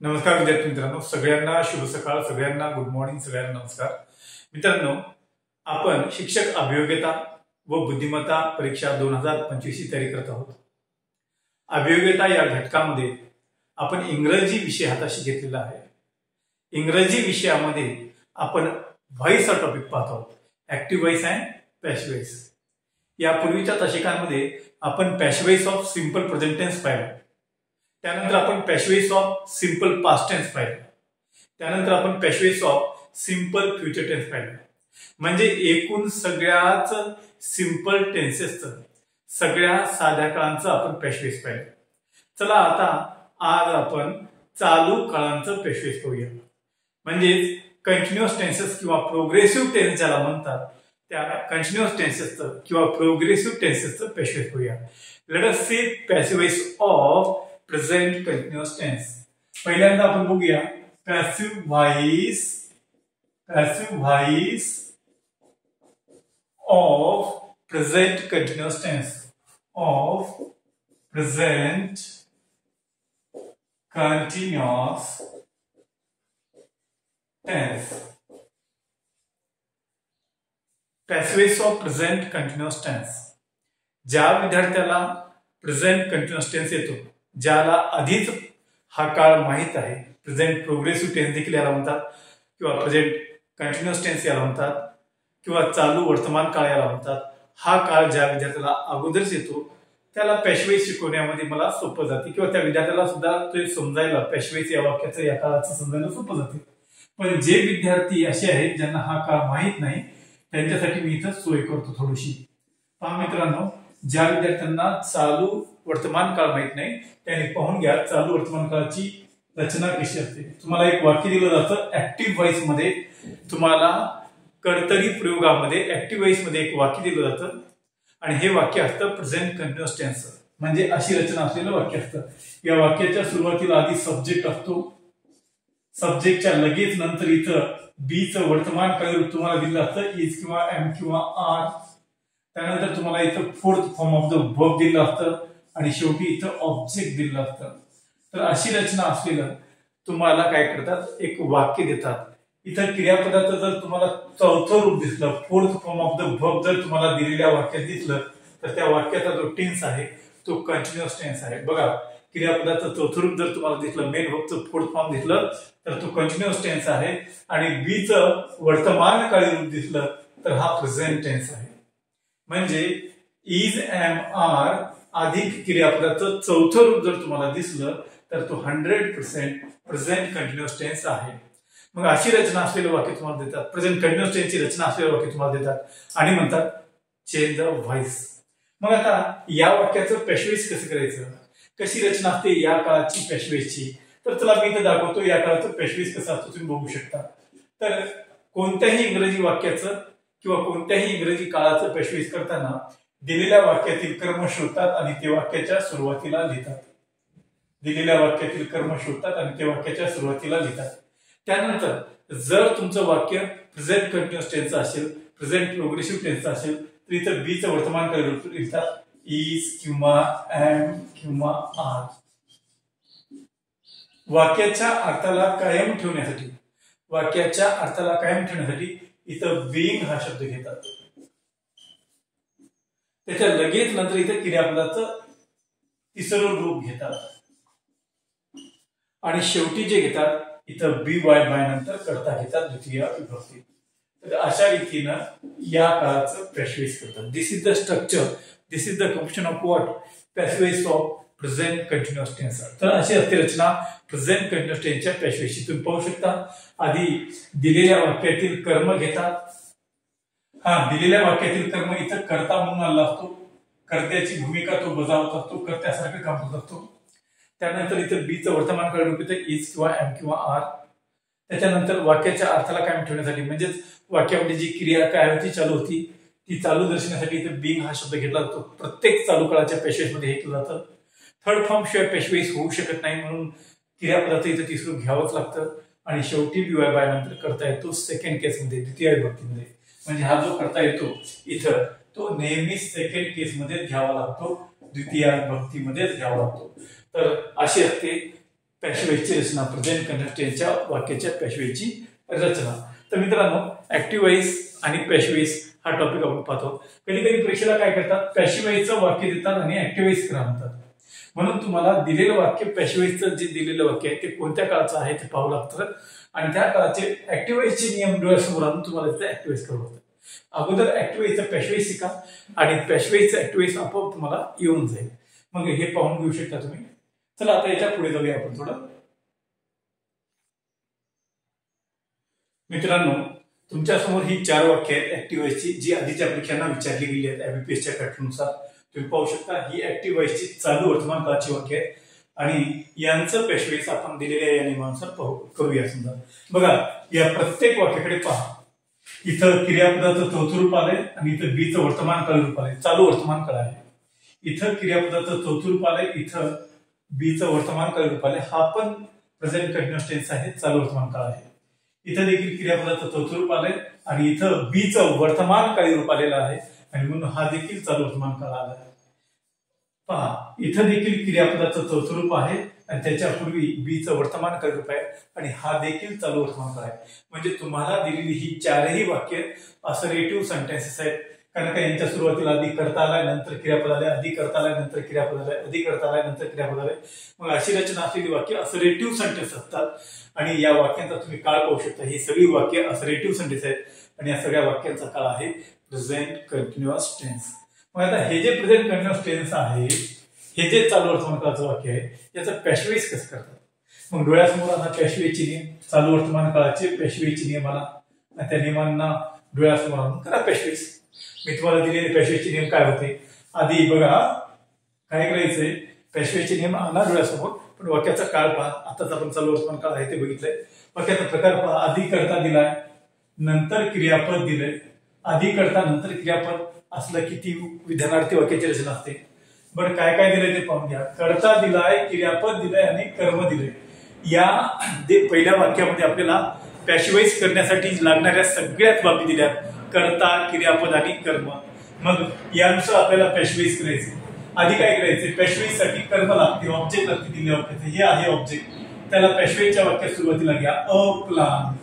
नमस्कार विद्यार्थी मित्रांनो, सगळ्यांना शुभ सकाळ, सगळ्यांना गुड मॉर्निंग, सगळ्यांना नमस्कार. मित्रांनो, आपण शिक्षक अभियोग्यता व बुद्धिमत्ता परीक्षा 2025 ची तयारी करत आहोत. अभियोग्यता या घटकामध्ये आपण इंग्रजी विषय हाताशी घेतलेला आहे. इंग्रजी विषयामध्ये आपण व्हॉइस हा टॉपिक पाहत आहोत, active voice and passive voice. यापूर्वीच्या दशकांमध्ये आपण passive voice of simple present tense पाहिला. त्यानंतर आपण passive voice of simple past tense पाहिलं. त्यानंतर आपण passive voice of simple future tense पाहिलं. म्हणजे एकूण सगळ्याच सिंपल टेन्सेसचं, सगळ्या साध्या काळांचं आपण पॅसिव्ह व्हॉइस पाहिलं. चला आता आज आपण चालू काळांचं पॅसिव्ह व्हॉइस पाहूया. म्हणजेच कंटिन्युअस टेन्सेस किंवा प्रोग्रेसिव्ह टेन्स ज्याला म्हणतात, त्या कंटिन्युअस टेन्सेसचं किंवा प्रोग्रेसिव्ह टेन्सेसचं पॅसिव्ह व्हॉइस पाहूया. Let us see passive voice of present continuous tense. पहिल्यांदा आपण बघूया passive voice of present continuous tense. Of present continuous tense. Passive voice of present continuous tense. ज्या विद्यार्थ्याला प्रेझेंट कंटिन्युअस टेन्स येतो, ज्याला आधीच हा काळ माहित आहे, प्रेझेंट प्रोग्रेसिव्ह टेन्स देखील याला म्हणतात किंवा प्रेझेंट कंटिन्युअस टेन्स याला म्हणतात किंवा चालू वर्तमान काळ याला म्हणतात. हा काळ ज्या विद्यार्थ्याला अगोदरच येतो त्याला पॅसिव्ह व्हॉइस शिकवण्यामध्ये मला सोपं जाते किंवा त्या विद्यार्थ्याला सुद्धा ते समजायला पॅसिव्ह व्हॉइस या वाक्याचं, या काळाचं समजायला सोपं जाते. पण जे विद्यार्थी असे आहेत ज्यांना हा काळ माहित नाही, त्यांच्यासाठी मी इथं सोय करतो थोडीशी. पहा मित्रांनो, ज्या विद्यार्थ्यांना चालू वर्तमान काळ माहित नाही त्यांनी पाहून घ्या चालू वर्तमान काळाची रचना कशी असते. तुम्हाला एक वाक्य दिलं जातं ऍक्टिव्ह व्हॉइस मध्ये, तुम्हाला कडतडी प्रयोगामध्ये ऍक्टिव्ह व्हॉइस मध्ये एक वाक्य दिलं जातं आणि हे वाक्य असतं प्रेझेंट कंटिन्युअस टेन्स. म्हणजे अशी रचना असलेलं वाक्य असतं. या वाक्याच्या सुरुवातीला आधी सब्जेक्ट असतो. सब्जेक्टच्या लगेच नंतर इथं बीचं वर्तमान काळ तुम्हाला दिलं असतं, इज किंवा एम किंवा आर. त्यानंतर तुम्हाला इथं fourth form of the verb दिलं असतं आणि शेवटी इथं ऑब्जेक्ट दिलं असतं. तर अशी रचना असलेलं तुम्हाला काय करतात, एक वाक्य देतात. इथं क्रियापदाचं जर तुम्हाला चौथं रूप दिसलं, fourth form of the verb जर तुम्हाला दिलेल्या वाक्यात दिसलं, तर त्या वाक्याचा जो टेन्स आहे तो कंटिन्युअस टेन्स आहे. बघा, क्रियापदाचं चौथं रूप जर तुम्हाला दिसलं, मेन वर्बचं फोर्थ फॉर्म दिसलं, तर तो कंटिन्युअस टेन्स आहे. आणि बीचं वर्तमान काळी रूप दिसलं तर हा प्रेझेंट टेन्स आहे. म्हणजे इज, एम, आर अधिक क्रियापदाचं चौथं रूप जर तुम्हाला दिसलं तर तो 100% प्रेझेंट कंटिन्युअस टेन्स आहे. मग अशी रचना असलेलं वाक्य तुम्हाला देतात, प्रेझेंट कंटिन्युअस टेन्सची रचना असलेलं वाक्य तुम्हाला देतात आणि म्हणतात चेंज द व्हॉइस. मग आता या वाक्याचं पॅसिव्ह व्हॉइस कसं करायचं, कशी रचना असते या काळाची पॅसिव्ह व्हॉइसची, तर चला मी इथे दाखवतो या काळाचं पॅसिव्ह व्हॉइस कसं असतं, तुम्ही बघू शकता. तर कोणत्याही इंग्रजी वाक्याचं किंवा कोणत्याही इंग्रजी काळाचं पॅसिव्ह व्हॉइस करताना दिलेल्या वाक्यातील कर्म शोधतात आणि ते वाक्याच्या सुरुवातीला लिहितात. दिलेल्या वाक्यातील कर्म शोधतात आणि ते वाक्याच्या सुरुवातीला लिहितात. त्यानंतर जर तुमचं वाक्य प्रेझेंट कंटिन्युअस टेन्स असेल, प्रेझेंट प्रोग्रेसिव्ह टेन्स असेल, तर इथं बीचं वर्तमान काळ लिहितात, इज किंवा एम किंवा आर. वाक्याच्या अर्थाला कायम ठेवण्यासाठी इथं बीइंग हा शब्द घेतात. त्याच्या लगेच नंतर इथे क्रियापदाचं तिसरं रूप घेतात आणि शेवटी जे घेतात इथं बी वाय बाय नंतर कर्ता घेतात, द्वितीय विभक्ती. तर अशा रीतीनं या काळाचं पॅसिव्ह व्हॉइस करतात. This is the structure, this is the composition of what passive voice of present continuous tense. तर अशी असते रचना प्रेझेंट कंटिन्युअस टेन्सच्या पॅसिव्ह व्हॉइसची. तुम्ही पाहू शकता, आधी दिलेल्या वाक्यातील कर्म घेतात. दिलेल्या वाक्यातील कर्म इथं कर्ता म्हणून आला असतो, कर्त्याची भूमिका तो बजावत असतो, कर्त्यासारखं काम करत असतो. त्यानंतर इथं बीचं वर्तमान काळ रूप येतं, इज किंवा एम किंवा आर. त्याच्यानंतर वाक्याच्या अर्थाला कायम ठेवण्यासाठी, म्हणजेच वाक्यामध्ये जी क्रिया काय होती, चालू होती, ती चालू दर्शवण्यासाठी इथं बीइंग हा शब्द घेतला जातो. प्रत्येक चालू काळाच्या पॅसिव्ह व्हॉइस मध्ये हे केलं जातं. थर्ड फॉर्म शिवाय पॅसिव्ह व्हॉइस होऊ शकत नाही, म्हणून क्रियापदाचं इथं तिसरं घ्यावंच लागतं आणि शेवटी बी वाय बाय नंतर करता येतो सेकंड केसमध्ये, द्वितीय विभक्तीमध्ये. म्हणजे हा जो करता येतो इथं तो नेहमीच सेकंड केसमध्ये घ्यावा लागतो, द्वितीय विभक्तीमध्येच घ्यावा लागतो. तर अशी असते पॅसिव्ह रचना, प्रेझेंट कंटिन्युअस टेन्सच्या वाक्याच्या पॅसिव्ह रचना. तर मित्रांनो, ऍक्टिव्ह वॉइस आणि पॅसिव्ह हा टॉपिक आपण पाहतो. कधी कधी परीक्षेला काय करतात, पॅसिव्ह वाक्य देतात आणि ऍक्टिव्ह वॉइस करा म्हणतात. म्हणून तुम्हाला दिलेलं वाक्य पॅसिव्ह जे दिलेलं वाक्य आहे ते कोणत्या काळाचं आहे ते पाहावं लागतं आणि त्या काळाचे ऍक्टिव्ह वॉइसचे नियम डोळ्यासमोर आणून तुम्हाला तिथे ऍक्टिव्ह वॉइस करावं लागतं. अगोदर ऍक्टिव्ह वॉइसचं पॅसिव्ह शिका आणि पॅसिव्हचं ऍक्टिव्ह वॉइस आपोआप तुम्हाला येऊन जाईल. मग हे पाहून घेऊ शकता तुम्ही. चला आता याच्या पुढे जाऊया आपण थोडं. मित्रांनो, तुमच्या समोर ही 4 वाक्य आहेत ऍक्टिव्ह वॉइसची, जी आधीच्या परीक्षांना विचारली गेली आहेत एमबीपीएसच्या पॅटर्ननुसार. तुम्ही पाहू शकता ही ऍक्टिव्ह वॉइसची चालू वर्तमान काळाची वाक्य आहेत आणि यांचं पॅसिव्ह आपण दिलेल्या या नियमानुसार करूया. समजा बघा, या प्रत्येक वाक्याकडे पहा. इथं क्रियापदाचं चौथं रूप आलंय आणि इथं बीचं वर्तमान काळ रूप आलंय, चालू वर्तमान काळ आहे. इथं क्रियापदाचं चौथं रूप आलंय, इथं बीचं वर्तमान काळ रूप आलंय. हा पण प्रेझेंट कंटिन्युअस टेन्स आहे, चालू वर्तमान काळ आहे. इथं देखील क्रियापदाचं चौथं रूप आलंय आणि इथं बीचं वर्तमान काळी रूप आलेलं आहे आणि म्हणून हा देखील चालू वर्तमान काळ आला आहे. पहा, इथं देखील क्रियापदाचं चौथं रूप आहे आणि त्याच्या पूर्वी बीचं वर्तमान काळ रूप आहे आणि हा देखील चालू वर्तमान काळ आहे. म्हणजे तुम्हाला दिलेली ही 4ही वाक्य असर्टिव्ह सेंटेन्सेस आहेत. कारण का यांच्या सुरुवातीला आधी कर्ता आलाय, नंतर क्रियापद आले, आधी कर्ता आलाय, नंतर क्रियापद आलाय, आधी कर्ता आलाय, नंतर क्रियापद आलाय. मग अशी रचना असलेली वाक्य असर्टिव्ह सेंटेन्स असतात आणि या वाक्यांचा तुम्ही काळ पाहू शकता. ही सगळी वाक्य असर्टिव्ह सेंटेन्स आहेत आणि या सगळ्या वाक्यांचा काळ आहे प्रेझेंट कंटिन्युअस टेन्स. मग आता हे जे प्रेझेंट कंटिन्युअस टेन्स आहे, हे जे चालू वर्तमान काळाचं वाक्य आहे, याचं पॅसिव्ह कसं करतात. मग डोळ्यासमोर आता पॅसिव्हचे नियम, चालू वर्तमान काळाचे पॅसिव्हचे नियम आला आणि त्या नियमांना डोळ्यासमोर आणून करा पॅसिव्ह. मी तुम्हाला दिलेले पॅसिव्हचे नियम काय होते, आधी बघा काय करायचंय, पॅसिव्हचे नियम आणा डोळ्यासमोर, पण वाक्याचा काळ पहा. आताच आपण चालू वर्तमान काळ आहे ते बघितलंय. वाक्याचा प्रकार पहा, आधी कर्ता दिलाय, नंतर क्रियापद दिलंय. आधी कर्ता नंतर क्रियापद असलं की ती विधानार्थी वाक्याची रचना असते. बरं, काय काय दिलंय ते पाहून घ्या. कर्ता दिलाय, क्रियापद दिलंय आणि कर्म दिलंय. या पहिल्या वाक्यामध्ये आपल्याला पॅसिव्ह करण्यासाठी लागणाऱ्या सगळ्याच बाबी दिल्यात, कर्ता, क्रियापद आणि कर्म. मग यानुसार आपल्याला पॅसिव्ह करायचे. आधी काय करायचे, पॅसिव्ह साठी कर्म लागते, ऑब्जेक्ट लागते दिलेल्या वाक्याचं. हे आहे ऑब्जेक्ट, त्याला पॅसिव्हच्या वाक्यात सुरुवातीला घ्या अ प्लान.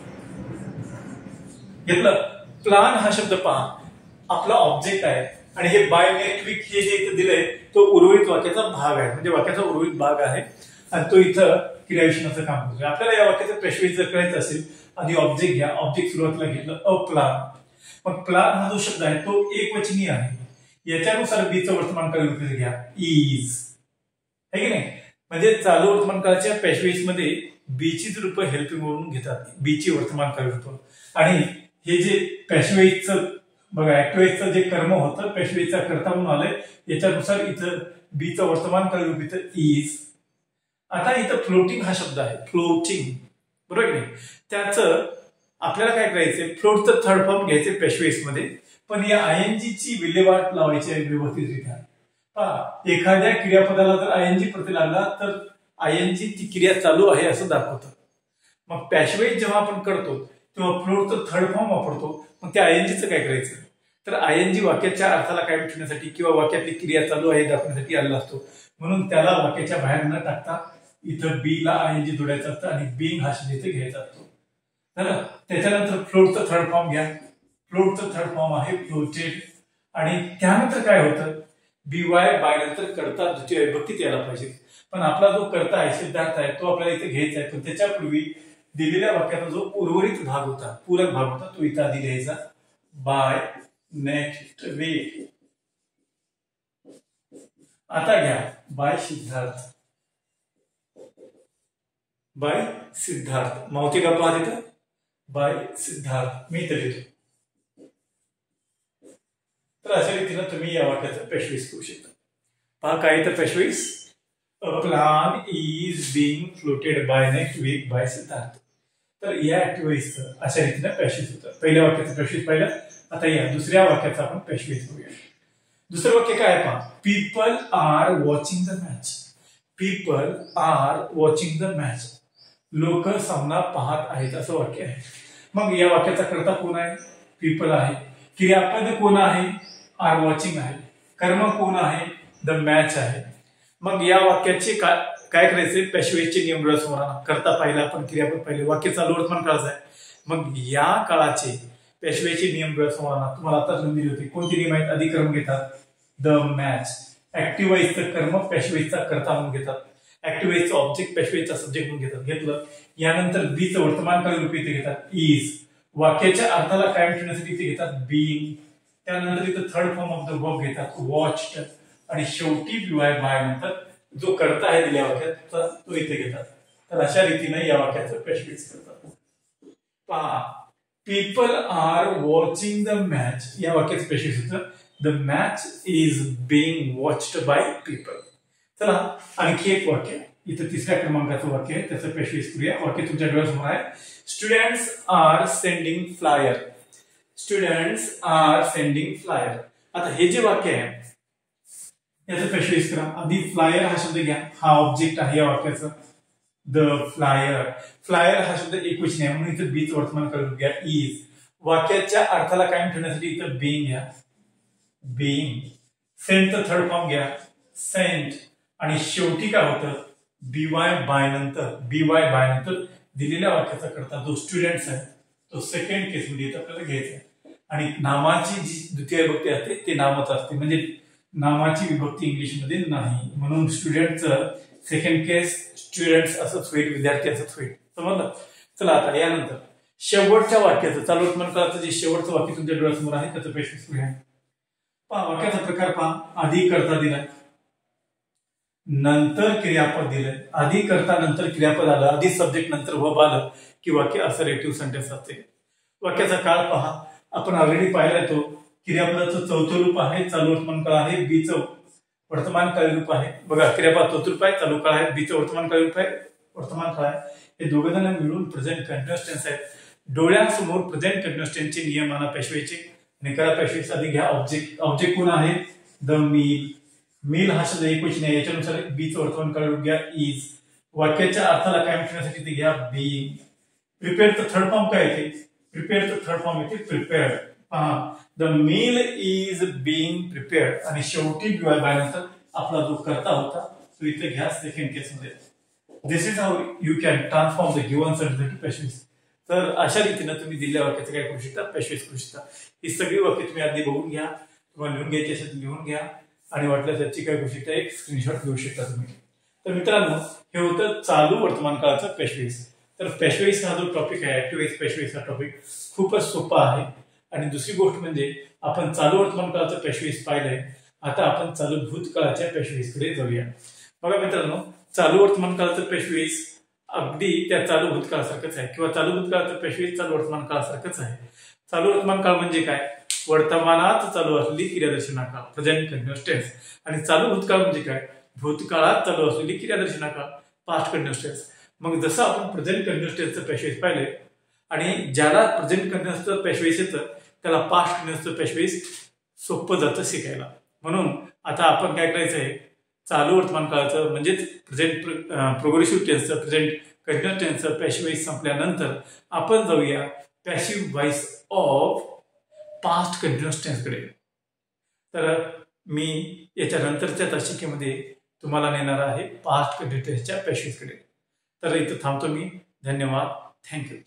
घेतलं. प्लान हा शब्द पहा, आपला ऑब्जेक्ट आहे आणि हे बाय नेक्स्ट वीक हे जे इथं दिलंय तो उर्वरित वाक्याचा भाग आहे, म्हणजे वाक्याचा उर्वरित भाग आहे आणि तो इथं क्रियाविशेषणाचं काम करतो. आपल्याला या वाक्याचं पॅसिव्ह जर करायचं असेल, आधी ऑब्जेक्ट घ्या, ऑब्जेक्ट सुरुवातीला घेतलं अ प्लान. मग प्लान हा जो शब्द आहे तो एकवचनी आहे. याच्यानुसार बीचं वर्तमान काळ रूप घ्या इज, है की नाही. म्हणजे चालू वर्तमान काळाच्या पॅसिव्ह मध्ये बीची रूप हेल्पिंग म्हणून घेतात, बीची वर्तमान काळ रूप. आणि हे जे पॅसिव्हचं बघा, ऍक्टिव्हचं जे कर्म होतं पॅसिव्हचा कर्ता म्हणून आलंय, याच्यानुसार इथं बीचं वर्तमान काळ रूप इथं इज. आता इथं फ्लोटिंग हा शब्द आहे, फ्लोटिंग, बरोबर की नाही. त्याचं आपल्याला काय करायचंय, फ्लोटचं थर्ड फॉर्म घ्यायचे पॅसिव्ह मध्ये, पण या आयएनजी ची विल्हेवाट लावायची आहे व्यवस्थितरित्या. पहा, एखाद्या क्रियापदाला जर आयएनजी प्रत्यय लागला तर आयएनजी ती क्रिया चालू आहे असं दाखवतं. मग पॅसिव्ह जेव्हा आपण करतो तेव्हा फ्लोटचं थर्ड फॉर्म वापरतो. मग त्या आयएनजीचं काय करायचं, तर आयएनजी वाक्याच्या अर्थाला काय ठेवण्यासाठी किंवा वाक्यातली क्रिया चालू आहे दाखवण्यासाठी आलेला असतो. म्हणून त्याला वाक्याच्या बाहेर न टाकता इथं बी ला आयएनजी जोडायचं असतं आणि बिंग हा शब्द इथे घ्यायचा असतो. तर त्याच्यानंतर फ्लोटचं थर्ड फॉर्म घ्या. फ्लोटचं थर्ड फॉर्म आहे फ्लोटेड. आणि त्यानंतर काय होतं, बीवाय बाय नंतर कर्ता द्वितीय विभक्तीत यायला पाहिजे. पण आपला जो कर्ता आहे, सिद्धार्थ आहे, तो आपल्याला इथे घ्यायचा आहे. पण त्याच्यापूर्वी दिलेल्या वाक्याचा जो उर्वरित भाग होता, पूरक भाग होता, तो इथं आधी लिहायचा बाय नेक्स्ट वीक. आता घ्या बाय सिद्धार्थ, बाय सिद्धार्थ. मावती का पहा तिथं बाय सिद्धार्थ, मी इथं लिहितो. तर अशा रीतीनं तुम्ही या वाक्याचं पॅसिव्ह करू शकता. पहा काय तर passive, a plan is being floated by next week by Siddharth. तर या ऍक्टिव्हिटीचं अशा रीतीनं पॅसिव्ह होतं. पहिल्या वाक्याचं पॅसिव्ह पाहिलं. आता या दुसऱ्या वाक्याचा आपण पॅसिव्ह करूया. दुसरं वाक्य काय आहे पहा, people are watching the match. People are watching the match, लोक सामना पाहत आहेत असं वाक्य आहे. मग या वाक्याचा कर्ता कोण आहे, पीपल आहे. क्रियापद कोण आहे, आर वॉचिंग आहे. कर्म कोण आहे, द मॅच आहे. मग या वाक्याचे काय करायचंय, पॅशिव्हचे नियम डोळ्यासमोर आणा. करता पाहिला आपण, क्रियापद पाहिले, वाक्य चालू वर्तमान काळाचं आहे. मग या काळाचे पॅशिव्हचे नियम डोळ्यासमोर आणा. तुम्हाला आता दिली होती कोणती नियम आहेत? अधिकर्म घेतात, द मॅच. ऍक्टिव्ह वाईजचं कर्म पॅशिव्हचा कर्ता म्हणून घेतात, ऍक्टिव्ह वाईजचं ऑब्जेक्ट पॅशिव्हचा सब्जेक्ट म्हणून घेतात. घेतलं. यानंतर बीचं वर्तमानकालीन रूप इथे घेतात, इज. वाक्याच्या अर्थाला कायम ठेवण्यासाठी इथे घेतात, बीइंग. त्यानंतर इथं third form of the verb घेतात, वॉच्ड. आणि शेवटी बीवाय बाय नंतर जो कर्ता आहे दिल्या वाक्यात तो इथे घेतात. तर अशा रीतीने या वाक्याचं पॅशिव्ह करतात. पहा, people are watching the match. या वाक्याचं पॅशिव्ह होतं, the match is being watched by people. चला आणखी एक वाक्य, इथं तिसऱ्या क्रमांकाचं वाक्य आहे, त्याचं पॅशिव्ह करूया. वाक्य तुमच्या डोळ्यासमोर आहे. Students are sending flyer. Students are sending flyer. आता हे जे वाक्य आहे याचं पॅशिव्ह करा. आधी फ्लायर हा शब्द घ्या, हा ऑब्जेक्ट आहे या वाक्याचा, द फ्लायर. फ्लायर हा शब्द एकवचनी आहे म्हणून इथं बीच वर्तमान काळ घ्या, इज. वाक्याच्या अर्थाला कायम ठेवण्यासाठी इथं बीइंग घ्या, बीइंग. सेंटचं थर्ड फॉर्म घ्या, सेंट. आणि शेवटी काय होतं, बीवाय बाय नंतर, बीवाय बाय नंतर दिलेल्या वाक्याचा करता जो स्टुडंट्स आहे तो सेकंड केस मध्ये आपल्याला घ्यायचा आहे. आणि नामाची जी द्वितीय विभक्ती असते ते नामच असते, म्हणजे नामाची विभक्ती इंग्लिशमध्ये नाही. म्हणून स्टुडंटचं सेकंड केस स्टुडंट्स असंच होईल, विद्यार्थी असंच होईल. समजलं. चला आता यानंतर शेवटच्या वाक्याचं, चालू वर्तमान काळाचं जे शेवटचं वाक्य तुमच्या डोळ्यासमोर आहे त्याचं पॅशिव्ह घ्या. पहा वाक्याचा प्रकार पहा. आधी कर्ता दिलाय, नंतर क्रियापद दिलंय. आधी कर्ता नंतर क्रियापद आलं, आधी सब्जेक्ट नंतर वर्ब आलं की वाक्य असर्टिव्ह सेंटेन्स असते. वाक्याचा काळ पहा. आपण ऑलरेडी पाहिलाय तो क्रियापदाचं चौथं रूप आहे, चालू वर्तमान काळ आहे, बीचं वर्तमान काळी रूप आहे. बघा, क्रियापद चौथं रूप आहे, चालू काळ आहे, बीचं वर्तमान काळी रूप आहे, वर्तमान काळ आहे. हे दोघं जण मिळून प्रेझेंट कंटिन्युअस टेन्स आहेत. डोळ्यांसमोर प्रेझेंट कंटिन्युअस टेन्सचे नियम आणा पॅशिव्हचे. आणि करा पॅशिव्ह. आधी घ्या ऑब्जेक्ट. ऑब्जेक्ट कोण आहे, द मील. मील हा शब्द एकवचनी आहे, याच्यानुसार बीचं वर्तमान काळ रूप घ्या, इज. वाक्याच्या अर्थाला कायम ठेवण्यासाठी ते घ्या, बीइंग. प्रिपेअरचं थर्ड फॉर्म काय येते, प्रिपेअरचं थर्ड फॉर्म येते प्रिपेअर्ड. पहा, the meal is being prepared. आणि शेवटी बीवाय बाय नंतर आपला जो कर्ता होता तो इथे घ्या सेकंड केस मध्ये. This is how you can transform the given sentence to passive. तर अशा रीतीने तुम्ही दिलेल्या वाक्याचं काय करू शकता, पॅशिव्ह करू शकता. ही सगळी वाक्य तुम्ही आधी बघून घ्या, तुम्हाला लिहून घ्यायची असेल लिहून घ्या, आणि वाटल्यास त्याची काय करू शकता, एक स्क्रीनशॉट घेऊ शकता तुम्ही. तर मित्रांनो, हे होतं चालू वर्तमान काळाचं पॅशिव्ह. तर पॅशिव्ह हा जो टॉपिक आहे, ऍक्टिव्ह पॅशिव्ह हा टॉपिक खूपच सोपा आहे. आणि दुसरी गोष्ट म्हणजे आपण चालू वर्तमान काळाचं पॅशिव्ह पाहिलंय, आता आपण चालू भूतकाळाच्या पॅशिव्हकडे जाऊया. बघा मित्रांनो, चालू वर्तमान काळाचं पॅशिव्ह अगदी त्या चालू भूतकाळासारखंच आहे, किंवा चालू भूतकाळाचं पॅशिव्ह चालू वर्तमान काळासारखंच आहे. चालू वर्तमान काळ म्हणजे काय, वर्तमानात चालू असलेली क्रियादर्शना काळ, प्रेझेंट कंटिन्युअस टेन्स. आणि चालू भूतकाळ म्हणजे काय, भूतकाळात चालू असलेली क्रियादर्शना काळ, पास्ट कंटिन्युअस टेन्स. मग जसं आपण प्रेझेंट कंटिन्युअस टेन्सचं पॅशिव्ह पाहिले, आणि ज्याला प्रेझेंट कंटिन्युअसचं पॅशिव्ह येतं त्याला पास्ट कंटिन्युअसचं पॅशिव्ह सोपं जातं शिकायला. म्हणून आता आपण काय करायचं आहे, चालू वर्तमान काळाचं म्हणजेच प्रेझेंट प्रोग्रेसिव्ह टेन्सचं, प्रेझेंट कंटिन्युअस टेन्सचं पॅशिव्ह संपल्यानंतर आपण जाऊया पॅशिव्ह व्हॉइस ऑफ पास्ट कंटिन्युअस टेन्सकडे. तर मी याच्या नंतरच्या तासिकेमध्ये तुम्हाला नेणार आहे पास्ट कंटिन्युअस टेन्सच्या पॅशिव्हकडे. तर इथं थांबतो मी. धन्यवाद. थँक्यू.